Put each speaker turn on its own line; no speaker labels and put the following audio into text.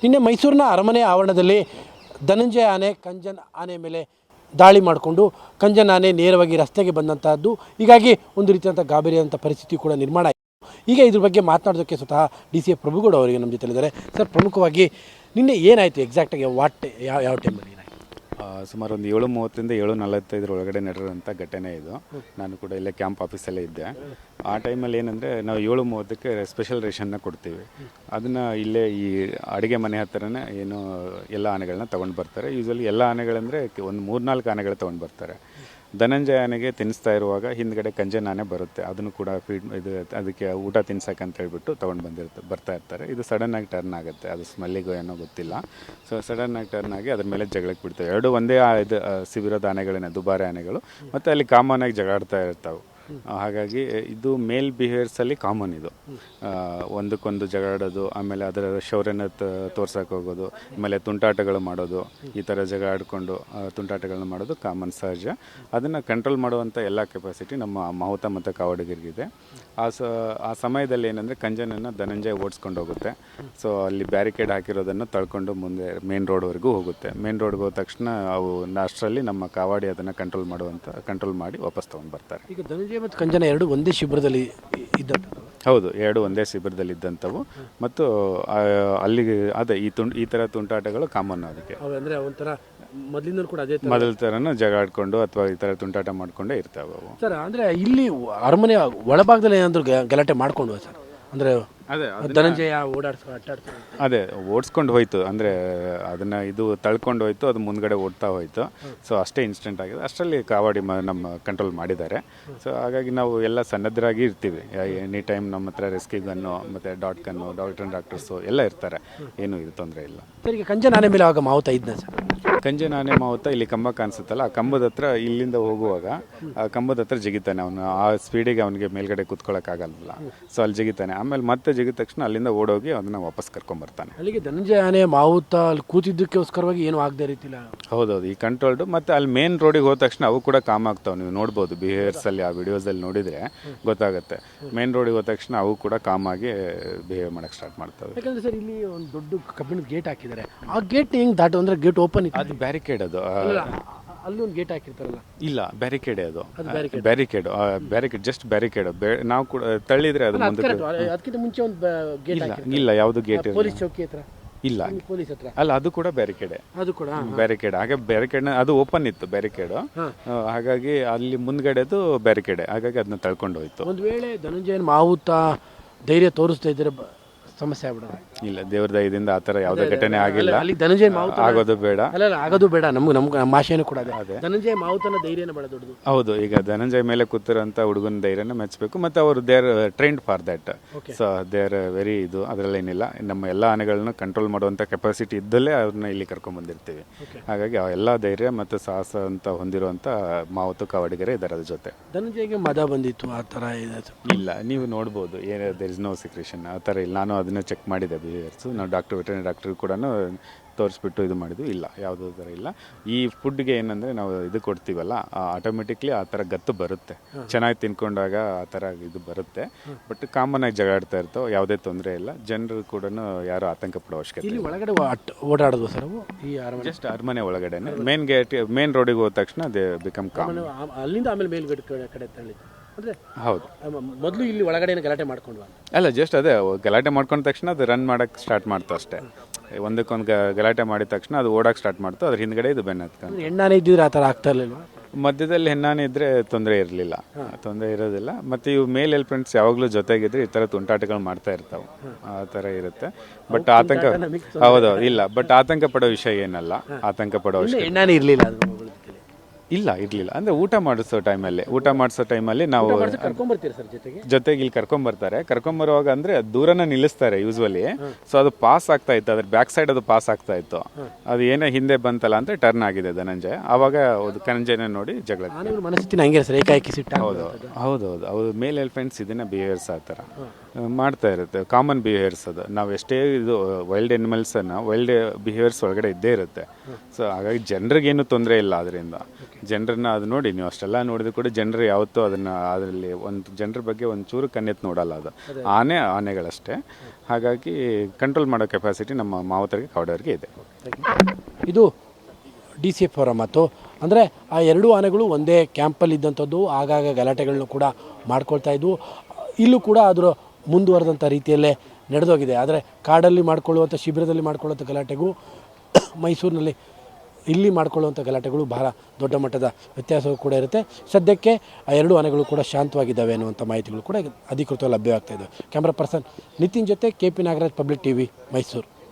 ನಿನ್ನೆ ಮೈಸೂರಿನ ಅರಮನೆ ಆವರಣದಲ್ಲಿ ಧನಂಜಯ ಆನೆ ಕಂಜನ್ ಆನೆ ಮೇಲೆ ದಾಳಿ ಮಾಡಿಕೊಂಡು ಕಂಜನ್ ಆನೆ ನೇರವಾಗಿ ರಸ್ತೆಗೆ ಬಂದಂತಹದ್ದು. ಹೀಗಾಗಿ ಒಂದು ರೀತಿಯಾದಂಥ ಗಾಬರಿಯಾದಂಥ ಪರಿಸ್ಥಿತಿ ಕೂಡ ನಿರ್ಮಾಣ ಆಯಿತು. ಈಗ ಇದ್ರ ಬಗ್ಗೆ ಮಾತನಾಡೋದಕ್ಕೆ ಸ್ವತಃ DCI ಪ್ರಭುಗೌಡ ಅವರಿಗೆ ನಮ್ಮ ಜೊತೆಲಿದ್ದಾರೆ. ಸರ್, ಪ್ರಮುಖವಾಗಿ ನಿನ್ನೆ ಏನಾಯಿತು ಎಕ್ಸಾಕ್ಟಾಗಿ ಯಾವ ಟೈಮಲ್ಲಿ ಏನಾಯಿತು?
ಸುಮಾರು ಒಂದು 7:30 7:45 ಒಳಗಡೆ ನಡೆದಂಥ ಘಟನೆ ಇದು. ನಾನು ಕೂಡ ಇಲ್ಲೇ ಕ್ಯಾಂಪ್ ಆಫೀಸಲ್ಲೇ ಇದ್ದೆ. ಆ ಟೈಮಲ್ಲಿ ಏನಂದರೆ ನಾವು 7:30ಕ್ಕೆ ಸ್ಪೆಷಲ್ ರೇಷನ್ನ ಕೊಡ್ತೀವಿ. ಅದನ್ನು ಇಲ್ಲೇ ಈ ಅಡುಗೆ ಮನೆ ಹತ್ತಿರನೇ ಏನು ಎಲ್ಲ ಆನೆಗಳನ್ನ ತೊಗೊಂಡು ಬರ್ತಾರೆ. ಯೂಶ್ವಲಿ ಎಲ್ಲ ಆನೆಗಳಂದರೆ ಒಂದು 3-4 ಆನೆಗಳು ತೊಗೊಂಡು ಬರ್ತಾರೆ. ಧನಂಜಯ ಆನೆಗೆ ತಿನ್ನಿಸ್ತಾ ಇರುವಾಗ ಹಿಂದ್ಗಡೆ ಕಂಜನ್ ಆನೆ ಬರುತ್ತೆ. ಅದನ್ನು ಕೂಡ ಅದಕ್ಕೆ ಊಟ ತಿನ್ಸಕ್ಕೆ ಹೇಳ್ಬಿಟ್ಟು ತೊಗೊಂಡು ಬರ್ತಾ ಇರ್ತಾರೆ. ಇದು ಸಡನ್ನಾಗಿ ಟರ್ನ್ ಆಗುತ್ತೆ. ಅದು ಸ್ಮೆಲ್ಲಿಗೋ ಏನೋ ಗೊತ್ತಿಲ್ಲ. ಸೊ ಸಡನ್ನಾಗಿ ಟರ್ನ್ ಆಗಿ ಅದ್ರ ಮೇಲೆ ಜಗಳಕ್ಕೆ ಬಿಡ್ತವೆ. ಎರಡು ಒಂದೇ ಇದು ಶಿಬಿರದ ಆನೆಗಳೇನೆ, ದುಬಾರಿ ಆನೆಗಳು. ಮತ್ತು ಅಲ್ಲಿ ಕಾಮನ್ ಆಗಿ ಜಗಾಡ್ತಾ ಇರ್ತಾವೆ. ಹಾಗಾಗಿ ಇದು ಮೇಲ್ ಬಿಹೇವಿಯರ್ಸಲ್ಲಿ ಕಾಮನ್ ಇದು. ಒಂದಕ್ಕೊಂದು ಜಗಾಡೋದು, ಆಮೇಲೆ ಅದರ ಶೌರ್ಯನ ತೋರ್ಸಕ್ಕೆ ಹೋಗೋದು, ಆಮೇಲೆ ತುಂಟಾಟಗಳು ಮಾಡೋದು, ಈ ಥರ ಜಗ ಆಡಿಕೊಂಡು ತುಂಟಾಟಗಳನ್ನ ಮಾಡೋದು ಕಾಮನ್, ಸಹಜ. ಅದನ್ನು ಕಂಟ್ರೋಲ್ ಮಾಡುವಂಥ ಎಲ್ಲ ಕೆಪಾಸಿಟಿ ನಮ್ಮ ಮಾಹುತ ಮತ್ತು ಕಾವಡಿಗರಿಗಿದೆ. ಆ ಸಮಯದಲ್ಲಿ ಏನಂದರೆ ಕಂಜನನ್ನು ಧನಂಜಯ ಓಡಿಸ್ಕೊಂಡು ಹೋಗುತ್ತೆ. ಸೊ ಅಲ್ಲಿ ಬ್ಯಾರಿಕೇಡ್ ಹಾಕಿರೋದನ್ನು ತಳ್ಕೊಂಡು ಮುಂದೆ ಮೇನ್ ರೋಡ್ವರೆಗೂ ಹೋಗುತ್ತೆ. ಮೇನ್ ರೋಡ್ಗೆ ಹೋದ ತಕ್ಷಣ ಅವು ಅಷ್ಟರಲ್ಲಿ ನಮ್ಮ ಕಾವಾಡಿ ಅದನ್ನು ಕಂಟ್ರೋಲ್ ಮಾಡಿ ವಾಪಸ್ ತೊಗೊಂಡು ಬರ್ತಾರೆ.
ಈಗ ಧನಂಜಯ ಮತ್ತು ಕಂಜನ ಎರಡು ಒಂದೇ ಶಿಬಿರದಲ್ಲಿ ಇದ್ದಂಥವು?
ಹೌದು, ಎರಡು ಒಂದೇ ಶಿಬಿರದಲ್ಲಿ ಇದ್ದಂಥವು. ಮತ್ತು ಅಲ್ಲಿಗೆ ಅದೇ ಈ ಥರ ತುಂಟಾಟಗಳು ಕಾಮನ್. ಅದಕ್ಕೆ
ಅಂದರೆ ಒಂಥರ ಮೊದಲಿಂದ ಕೂಡ ಅದೇ
ಮೊದಲ ಥರನೂ ಜಗಾಡ್ಕೊಂಡು ಅಥವಾ ಈ ಥರ ತುಂಟಾಟ ಮಾಡ್ಕೊಂಡೇ ಇರ್ತಾವೆ ಅವು.
ಸರ್, ಅಂದರೆ ಇಲ್ಲಿ ಅರಮನೆ ಒಳಭಾಗದಲ್ಲಿ ಏನಾದರೂ ಗಲಾಟೆ ಮಾಡ್ಕೊಂಡು ಸರ್, ಅಂದರೆ
ಅದೇ
ಧನಂಜಯ
ಅದೇ ಓಡಿಸ್ಕೊಂಡು ಹೋಯ್ತು. ಅಂದರೆ ಅದನ್ನು ಇದು ತಳ್ಕೊಂಡು ಹೋಯ್ತು, ಅದು ಮುಂದ್ಗಡೆ ಓಡ್ತಾ ಹೋಯ್ತು. ಸೊ ಅಷ್ಟೇ ಇನ್ಸಿಡೆಂಟ್ ಆಗಿದೆ. ಅಷ್ಟರಲ್ಲಿ ಕಾವಾಡಿ ನಮ್ಮ ಕಂಟ್ರೋಲ್ ಮಾಡಿದ್ದಾರೆ. ಸೊ ಹಾಗಾಗಿ ನಾವು ಎಲ್ಲ ಸನ್ನದ್ಧರಾಗಿ ಇರ್ತೀವಿ. ಎನಿ ಟೈಮ್ ನಮ್ಮ ಹತ್ರ ರೆಸ್ಕ್ಯೂ ಗನ್ನು ಮತ್ತು ಡಾಕ್ಟರ್ಸು ಎಲ್ಲ ಇರ್ತಾರೆ. ಏನೂ ತೊಂದರೆ ಇಲ್ಲ.
ಸರ್, ಈಗ ಕಂಜನ್ ಆನೆ ಮೇಲೆ ಆವಾಗ ಮಾವುತ ಇದ್ನ ಸರ್?
ಕಂಜನ್ ಆನೆ ಮಾವುತ ಇಲ್ಲಿ ಕಂಬ ಕಾಣಿಸುತ್ತಲ್ಲ, ಆ ಕಂಬದ ಹತ್ರ ಇಲ್ಲಿಂದ ಹೋಗುವಾಗ ಆ ಕಂಬದ ಹತ್ರ ಜಿಗಿತಾನೆ. ಅವನು ಆ ಸ್ಪೀಡಿಗೆ ಅವನಿಗೆ ಮೇಲ್ಗಡೆ ಕೂತ್ಕೊಳ್ಳೋಕ್ಕಾಗಲ್ಲ. ಸೊ ಅಲ್ಲಿ ಜಿಗಿತಾನೆ. ಆಮೇಲೆ ಮತ್ತೆ ಜಿಗಿದ ತಕ್ಷಣ ಅಲ್ಲಿಂದ ಓಡೋಗಿ ಅದನ್ನ ವಾಪಸ್ ಕರ್ಕೊಂಡ್ಬರ್ತಾನೆ.
ಅಲ್ಲಿಗೆ ಧನಂಜಯ ಆನೆ ಮಾವುತ ಅಲ್ಲಿ ಕೂತಿದ್ದಕ್ಕೋಸ್ಕರವಾಗಿ ಏನು ಆಗದೆ ರೀತಿಲ್ಲ.
ಹೌದೌದು, ಈ ಕಂಟ್ರೋಲ್ಡು. ಮತ್ತು ಅಲ್ಲಿ ಮೇನ್ ರೋಡಿಗೆ ಹೋದ ತಕ್ಷಣ ಅವು ಕೂಡ ಕಾಮ್ ಆಗ್ತಾವೆ. ನೀವು ನೋಡ್ಬೋದು ಬಿಹೇವಿಯರ್ಸಲ್ಲಿ, ಆ ವಿಡಿಯೋಸಲ್ಲಿ ನೋಡಿದರೆ ಗೊತ್ತಾಗುತ್ತೆ. ಮೇನ್ ರೋಡಿಗೆ ಹೋದ ತಕ್ಷಣ ಅವು ಕೂಡ ಕಾಮ್ ಆಗಿ ಬಿಹೇವ್ ಮಾಡೋಕ್ಕೆ ಸ್ಟಾರ್ಟ್ ಮಾಡ್ತವೆ.
ಯಾಕಂದರೆ ಸರ್, ಇಲ್ಲಿ ಒಂದು ದೊಡ್ಡ ಕಬ್ಬಿಣದ ಗೇಟ್ ಹಾಕಿದ್ದಾರೆ. ಆ ಗೇಟ್ ಹೆಂಗೆ ದಾಟು ಅಂದರೆ ಗೇಟ್ ಓಪನ್ ಇತ್ತು?
ಅದು ಬ್ಯಾರಿಕೇಡ್. ಅದು
ಅಲ್ಲಿ ಒಂದು ಗೇಟ್ ಹಾಕಿರ್ತಾರಲ್ಲ?
ಇಲ್ಲ, ಬ್ಯಾರಿಕೇಡೇ ಅದು. Barricade just barricade. ನಾವು ಕೂಡ ತಳ್ಳಿದ್ರೆ ಅದು
ಅದಕ್ಕಿಂತ ಮುಂಚೆ ಒಂದು ಗೇಟ್
ಇಲ್ಲ, ಯಾವುದು ಗೇಟ್
ಪೊಲೀಸ್ ಚೌಕಿ ಹತ್ರ
ಇಲ್ಲ.
ಪೊಲೀಸ್ ಹತ್ರ
ಅಲ್ಲ, ಅದು ಕೂಡ ಬ್ಯಾರಿಕೇಡೆ.
ಅದು ಕೂಡ
ಬ್ಯಾರಿಕೇಡ್. ಹಾಗೆ ಬ್ಯಾರಿಕೇಡ್ ಅದು ಓಪನ್ ಇತ್ತು ಬ್ಯಾರಿಕೇಡ್. ಹಾಗಾಗಿ ಅಲ್ಲಿ ಮುಂದ್ಗಡೆದು ಬ್ಯಾರಿಕೇಡೆ. ಹಾಗಾಗಿ ಅದನ್ನ ತಳ್ಕೊಂಡು ಹೋಯ್ತು.
ಒಂದು ವೇಳೆ ಧನಂಜಯನ್ ಮಾವುತ ಧೈರ್ಯ ತೋರಿಸ್ತಾ ಇದ್ರೆ ಸಮಸ್ಯೆ ಆಗ್ಬಿಡೋದು?
ಇಲ್ಲ, ದೇವ್ರ ದಯದಿಂದ ಆ ಥರ ಯಾವುದೇ ಘಟನೆ ಆಗಿಲ್ಲ.
ಅಲ್ಲಿ ಧನಂಜಯ ಮಾವುತ
ಆಗೋದು ಬೇಡ.
ಅಲ್ಲ, ಆಗೋದು ಬೇಡ. ನಮ್ಮ ಆಶೆನೂ ಕೂಡ ಅದೇ. ಧನಂಜಯ ಮಾವುತನ ಧೈರ್ಯನ ಬೇಡ ದೊಡ್ಡದು.
ಹೌದು, ಈಗ ಧನಂಜಯ ಮೇಲೆ ಕೂತಿರೋಂಥ ಹುಡುಗನ ಧೈರ್ಯನ ಮೆಚ್ಚಬೇಕು. ಮತ್ತು ಅವರು they're trained for that. So they're very ಇದು, ಅದರಲ್ಲೇನಿಲ್ಲ. ನಮ್ಮ ಎಲ್ಲ ಆನೆಗಳನ್ನ ಕಂಟ್ರೋಲ್ ಮಾಡುವಂಥ ಕೆಪಾಸಿಟಿ ಇದ್ದಲ್ಲೇ ಅವ್ರನ್ನ ಇಲ್ಲಿ ಕರ್ಕೊಂಡ್ಬಂದಿರ್ತೀವಿ. ಹಾಗಾಗಿ ಎಲ್ಲ ಧೈರ್ಯ ಮತ್ತು ಸಾಹಸ ಅಂತ ಹೊಂದಿರುವಂಥ ಮಾವುತ ಕಾವಡಿಗರೇ ಇದ್ದಾರೆ ಅದ್ರ ಜೊತೆ.
ಧನಂಜಯಗೆ ಮದ ಬಂದಿತ್ತು ಆ ಥರ
ಇಲ್ಲ, ನೀವು ನೋಡ್ಬೋದು. ದೇರ್ ಇಸ್ ನೋ ಸಿಕ್ರೇಷನ್ ಆ ಥರ ಇಲ್ಲ. ನಾನು ಅದನ್ನು ಚೆಕ್ ಮಾಡಿದೆ ಬಿಹೇವಿಯರ್ಸು. ನಾವು ವೆಟರ್ನರಿ ಡಾಕ್ಟರ್ ಕೂಡ ತೋರಿಸ್ಬಿಟ್ಟು ಇದು ಮಾಡಿದ್ವಿ. ಇಲ್ಲ, ಯಾವುದೂ ಥರ ಇಲ್ಲ. ಈ ಫುಡ್ಗೆ ಏನಂದರೆ ನಾವು ಇದು ಕೊಡ್ತೀವಲ್ಲ, ಆಟೋಮೆಟಿಕ್ಲಿ ಆ ಥರ ಗತ್ತು ಬರುತ್ತೆ. ಚೆನ್ನಾಗಿ ತಿನ್ಕೊಂಡಾಗ ಆ ಥರ ಇದು ಬರುತ್ತೆ. ಬಟ್ ಕಾಮನ್ ಆಗಿ ಜಗಾಡ್ತಾ ಇರ್ತಾವೆ, ಯಾವುದೇ ತೊಂದರೆ ಇಲ್ಲ. ಜನರು ಕೂಡ ಯಾರು ಆತಂಕ ಪಡೋ ಅವಶ್ಯಕತೆ ಇಲ್ಲ.
ಒಳಗಡೆ ಓಡಾಡೋದು ಸರ್ ಈ
ಜಸ್ಟ್ ಅರಮನೆ ಒಳಗಡೆ ಮೇನ್ ರೋಡಿಗೆ ಹೋದ ತಕ್ಷಣ ಅದೇ ಬಿಕಮ್ ಕಾಮನ್.
ಅಲ್ಲಿಂದ ಆಮೇಲೆ ಮೇಲ್ಗಡೆ ಕಡೆ ತಳ್ಳಿದ್ದು ಅಂದರೆ?
ಹೌದು,
ಮೊದಲು ಇಲ್ಲಿ ಒಳಗಡೆ ಗಲಾಟೆ ಮಾಡ್ಕೊಂಡು
ಅಲ್ಲ, ಜಸ್ಟ್ ಅದೇ ಗಲಾಟೆ ಮಾಡ್ಕೊಂಡ ತಕ್ಷಣ ಅದು ರನ್ ಮಾಡೋಕ್ಕೆ ಸ್ಟಾರ್ಟ್ ಮಾಡ್ತು ಅಷ್ಟೇ. ಒಂದಕ್ಕೊಂದು ಗಲಾಟೆ ಮಾಡಿದ ತಕ್ಷಣ ಅದು ಓಡಕ್ಕೆ ಸ್ಟಾರ್ಟ್ ಮಾಡ್ತು. ಅದ್ರ ಹಿಂದ್ಗಡೆ ಇದು ಬೆನ್ನ ಹತ್ಕೊಂಡು.
ಹೆಣ್ಣಾನೆ ಇದ್ದಿದ್ರೆ ಆ ಥರ ಆಗ್ತಾ ಇರಲಿಲ್ಲ?
ಮಧ್ಯದಲ್ಲಿ ಹೆಣ್ಣಾನೆ ಇದ್ದರೆ ತೊಂದರೆ ಇರಲಿಲ್ಲ, ತೊಂದರೆ ಇರೋದಿಲ್ಲ. ಮತ್ತು ಇವು ಮೇಲ್ ಎಲಿಫೆಂಟ್ಸ್ ಯಾವಾಗಲೂ ಜೊತೆಗಿದ್ರೆ ಈ ಥರ ತುಂಟಾಟಗಳು ಮಾಡ್ತಾ ಇರ್ತಾವೆ. ಆ ಥರ ಇರುತ್ತೆ. ಬಟ್ ಆತಂಕ, ಹೌದೌದು, ಇಲ್ಲ. ಬಟ್ ಆತಂಕ ಪಡೋ ವಿಷಯ ಏನಲ್ಲ. ಆತಂಕ ಪಡೋ ವಿಷಯ
ಹೆಣ್ಣಾನೆ ಇರಲಿಲ್ಲ
ಇಲ್ಲ, ಇರಲಿಲ್ಲ. ಅಂದರೆ ಊಟ ಮಾಡಿಸೋ ಟೈಮಲ್ಲಿ ನಾವು ಜೊತೆಗೆ ಇಲ್ಲಿ ಕರ್ಕೊಂಬರ್ತಾರೆ. ಕರ್ಕೊಂಬರುವಾಗ ಅಂದರೆ ದೂರನ ನಿಲ್ಲಿಸ್ತಾರೆ ಯೂಸ್ವಲಿ. ಸೊ ಅದು ಪಾಸ್ ಆಗ್ತಾ ಇತ್ತು, ಅದ್ರ ಬ್ಯಾಕ್ ಸೈಡ್ ಅದು ಪಾಸ್ ಆಗ್ತಾ ಇತ್ತು. ಅದು ಏನೇ ಹಿಂದೆ ಬಂತಲ್ಲ ಅಂತ ಟರ್ನ್ ಆಗಿದೆ ಧನಂಜಯ. ಆವಾಗ ಕಂಜನ ನೋಡಿ ಜಗಳ. ಹೌದೌದು, ಅವು ಮೇಲ್ ಎಲಿಫೆಂಟ್ಸ್ ಇದನ್ನ ಬಿಹೇವಿಯರ್ಸ್ ಆ ಥರ ಮಾಡ್ತಾ ಇರುತ್ತೆ. ಕಾಮನ್ ಬಿಹೇವಿಯರ್ಸ್ ಅದು. ನಾವು ಎಷ್ಟೇ ಇದು ವೈಲ್ಡ್ ಅನಿಮಲ್ಸನ್ನು ವೈಲ್ಡ್ ಬಿಹೇವಿಯರ್ಸ್ ಒಳಗಡೆ ಇದ್ದೇ ಇರುತ್ತೆ. ಸೊ ಹಾಗಾಗಿ ಜನರಿಗೇನು ತೊಂದರೆ ಇಲ್ಲ ಅದರಿಂದ. ಜನರನ್ನ ಅದು ನೋಡಿ, ನೀವು ಅಷ್ಟೆಲ್ಲ ನೋಡಿದ್ರು ಕೂಡ ಜನರು ಯಾವತ್ತೂ ಅದನ್ನು ಅದರಲ್ಲಿ ಒಂದು ಜನರ ಬಗ್ಗೆ ಒಂದು ಚೂರು ಕಣ್ಣೆತ್ತು ನೋಡಲ್ಲ. ಅದು ಆನೆಗಳಷ್ಟೇ. ಹಾಗಾಗಿ ಕಂಟ್ರೋಲ್ ಮಾಡೋ ಕೆಪಾಸಿಟಿ ನಮ್ಮ ಮಾವತರಿಗೆ ಕಾವಡವರಿಗೆ ಇದೆ.
ಇದು ಡಿ ಸಿ ಎಫ್ ಅವರ ಮಾತು. ಅಂದರೆ ಆ ಎರಡೂ ಆನೆಗಳು ಒಂದೇ ಕ್ಯಾಂಪಲ್ಲಿ ಇದ್ದಂಥದ್ದು, ಆಗಾಗ ಗಲಾಟೆಗಳನ್ನು ಕೂಡ ಮಾಡ್ಕೊಳ್ತಾ ಇದ್ವು. ಇಲ್ಲೂ ಕೂಡ ಅದರ ಮುಂದುವರೆದಂಥ ರೀತಿಯಲ್ಲೇ ನಡೆದೋಗಿದೆ. ಆದರೆ ಕಾಡಲ್ಲಿ ಮಾಡ್ಕೊಳ್ಳುವಂಥ, ಶಿಬಿರದಲ್ಲಿ ಮಾಡ್ಕೊಳ್ಳುವಂಥ ಗಲಾಟೆಗೂ ಮೈಸೂರಿನಲ್ಲಿ ಇಲ್ಲಿ ಮಾಡ್ಕೊಳ್ಳುವಂಥ ಗಲಾಟೆಗಳು ಬಹಳ ದೊಡ್ಡ ಮಟ್ಟದ ವ್ಯತ್ಯಾಸವೂ ಕೂಡ ಇರುತ್ತೆ. ಸದ್ಯಕ್ಕೆ ಆ ಎರಡೂ ಆನೆಗಳು ಕೂಡ ಶಾಂತವಾಗಿದ್ದಾವೆ ಅನ್ನುವಂಥ ಮಾಹಿತಿಗಳು ಕೂಡ ಅಧಿಕೃತವಾಗಿ ಲಭ್ಯವಾಗ್ತಾ ಇದ್ದಾವೆ. ಕ್ಯಾಮ್ರಾ ಪರ್ಸನ್ ನಿತಿನ್ ಜೊತೆ KP Nagaraj, public TV, Mysuru.